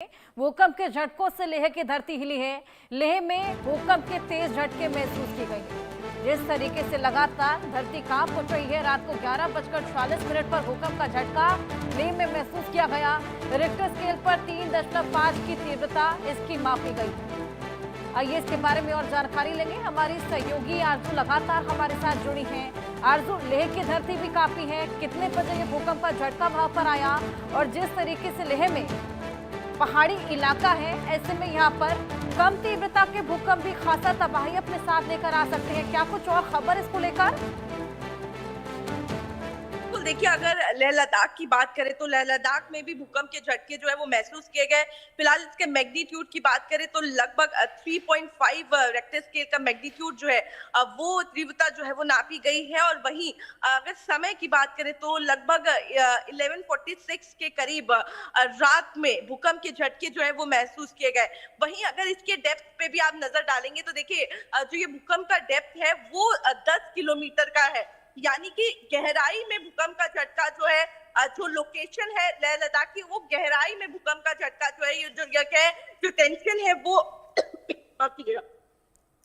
भूकंप के झटकों से लेह की धरती हिली है। लेह में भूकंप के तेज झटके महसूस की गई है। जिस तरीके से लगातार धरती कांप उठ रही है, रात को 11:40 पर भूकंप का झटका लेह में महसूस किया गया। रिक्टर स्केल पर 3.5 की तीव्रता इसकी मापी गई। आइए इसके बारे में और जानकारी लेंगे। हमारी सहयोगी आरजू लगातार हमारे साथ जुड़ी हैं। आरजू, लेह की धरती भी कांपी है। कितने बजे ये भूकंप का झटका वहां पर आया और जिस तरीके से लेह में पहाड़ी इलाका है, ऐसे में यहाँ पर कम तीव्रता के भूकंप भी खासा तबाही अपने साथ लेकर आ सकते हैं। क्या कुछ और खबर इसको लेकर? देखिए, अगर लेह लद्दाख की बात करें तो लेह लद्दाख में भी भूकंप के झटके जो है वो महसूस किए गए। फिलहाल इसके मैग्नीट्यूड की बात करें तो लगभग 3.5 रेक्टर स्केल का मैग्नीट्यूड जो है वो तीव्रता जो है वो नापी गई है। और वहीं अगर समय की बात करें तो लगभग 11:46 के करीब रात में भूकंप के झटके जो है वो महसूस किए गए। वहीं अगर इसके डेप्थ पे भी आप नजर डालेंगे तो देखिए, जो ये भूकंप का डेप्थ है वो 10 किलोमीटर का है, यानी कि गहराई में भूकंप का झटका जो है, जो लोकेशन है लेह लद्दाख की, वो गहराई में भूकंप का झटका जो है, ये जो टेंशन है वो माफ कीजिएगा,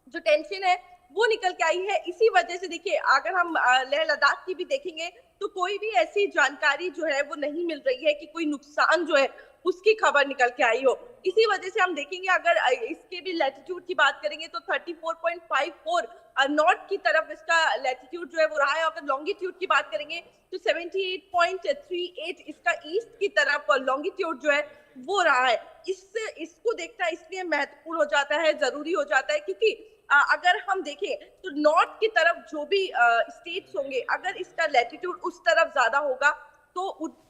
जो टेंशन है वो निकल के आई है। इसी वजह से देखिए, अगर हम लेह लद्दाख की भी देखेंगे तो कोई भी ऐसी जानकारी जो है वो नहीं मिल रही है कि कोई नुकसान जो है उसकी खबर निकल के आई हो। इसी वजह से हम देखेंगे, अगर इसके भी लैटिट्यूड की बात करेंगे तो 34.54 नॉर्थ की तरफ इसका लैटिट्यूड जो है वो रहा है। अगर लॉन्गिट्यूड की बात करेंगे तो 78.38 इसका ईस्ट की तरफ लॉन्गिट्यूड जो है वो रहा है। इसको देखना इसलिए महत्वपूर्ण हो जाता है, जरूरी हो जाता है, क्योंकि अगर हम देखें तो नॉर्थ की तरफ जो भी स्टेट्स होंगे, अगर इसका लैटिट्यूड उस तरफ ज्यादा होगा तो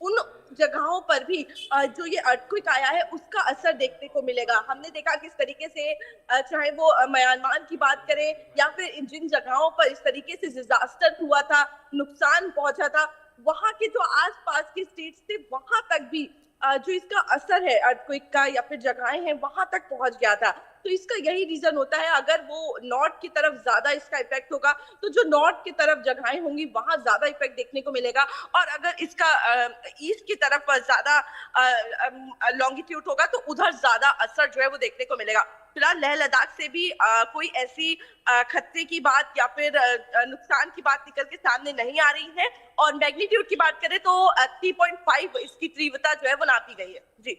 उन जगहों पर भी जो ये अर्थक्वेक आया है उसका असर देखने को मिलेगा। हमने देखा किस तरीके से चाहे वो म्यांमार की बात करें या फिर जिन जगहों पर इस तरीके से डिजास्टर हुआ था, नुकसान पहुंचा था, वहां के जो आसपास के स्टेट्स थे वहां तक भी जो इसका असर है अर्थक्वेक का या फिर जगहें हैं वहां तक पहुंच गया था। तो इसका यही रीजन होता है, अगर वो नॉर्थ की तरफ ज्यादा इसका इफेक्ट होगा तो जो नॉर्थ की तरफ जगहें होंगी वहां ज्यादा इफेक्ट देखने को मिलेगा, और अगर इसका ईस्ट की तरफ ज्यादा लॉन्गिट्यूड होगा तो उधर ज्यादा असर जो है वो देखने को मिलेगा। फिलहाल लेह लद्दाख से भी कोई ऐसी खतरे की बात या फिर नुकसान की बात निकल के सामने नहीं आ रही है। और मैग्नीट्यूड की बात करें तो 3.5 इसकी तीव्रता जो है वो नापी गई है। जी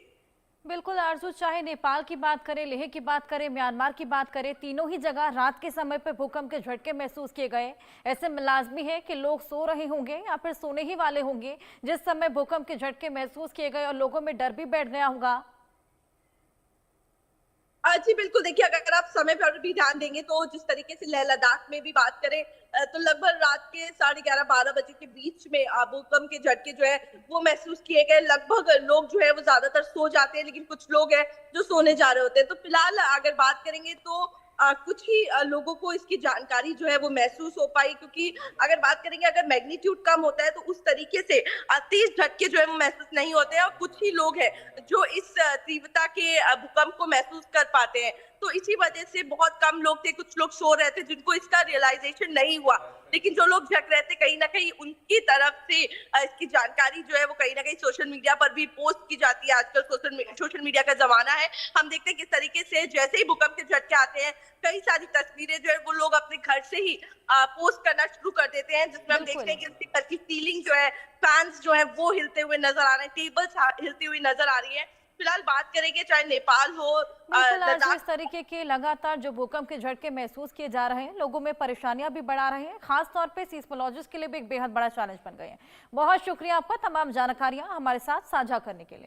बिल्कुल आरजू, चाहे नेपाल की बात करें, लेह की बात करें, म्यांमार की बात करें, तीनों ही जगह रात के समय पे भूकंप के झटके महसूस किए गए। ऐसे में लाजमी है कि लोग सो रहे होंगे या फिर सोने ही वाले होंगे जिस समय भूकंप के झटके महसूस किए गए, और लोगों में डर भी बैठ गया होगा। जी बिल्कुल, देखिए, अगर आप समय पर भी ध्यान देंगे तो जिस तरीके से लेह लद्दाख में भी बात करें तो लगभग रात के 11:30-12 बजे के बीच में भूकंप के झटके जो है वो महसूस किए गए। लगभग लोग जो है वो ज्यादातर सो जाते हैं, लेकिन कुछ लोग हैं जो सोने जा रहे होते हैं। तो फिलहाल अगर बात करेंगे तो कुछ ही लोगों को इसकी जानकारी जो है वो महसूस हो पाई, क्योंकि अगर बात करेंगे, अगर मैग्नीट्यूड कम होता है तो उस तरीके से तेज झटके जो है वो महसूस नहीं होते हैं, और कुछ ही लोग हैं जो इस तीव्रता के भूकंप को महसूस कर पाते हैं। तो इसी वजह से बहुत कम लोग थे, कुछ लोग सो रहे थे जिनको इसका रियलाइजेशन नहीं हुआ, लेकिन जो लोग जग रहे थे कहीं ना कहीं उनकी तरफ से इसकी जानकारी जो है वो कहीं ना कहीं सोशल मीडिया पर भी पोस्ट की जाती है। आजकल सोशल मीडिया का जमाना है। हम देखते हैं किस तरीके से जैसे ही भूकंप के झटके आते हैं, कई सारी तस्वीरें जो है वो लोग अपने घर से ही पोस्ट करना शुरू कर देते हैं, जिसमें हम देखते हैं कि उसकी घर की सीलिंग जो है, फैंस जो है वो हिलते हुए नजर आ रहे हैं, टेबल्स हिलती हुई नजर आ रही है। फिलहाल बात करेंगे चाहे नेपाल हो, इस तरीके के लगातार जो भूकंप के झटके महसूस किए जा रहे हैं, लोगों में परेशानियां भी बढ़ा रहे हैं, खास तौर पे सीस्मोलॉजिस्ट के लिए भी एक बेहद बड़ा चैलेंज बन गए हैं। बहुत शुक्रिया आपका तमाम जानकारियां हमारे साथ साझा करने के लिए।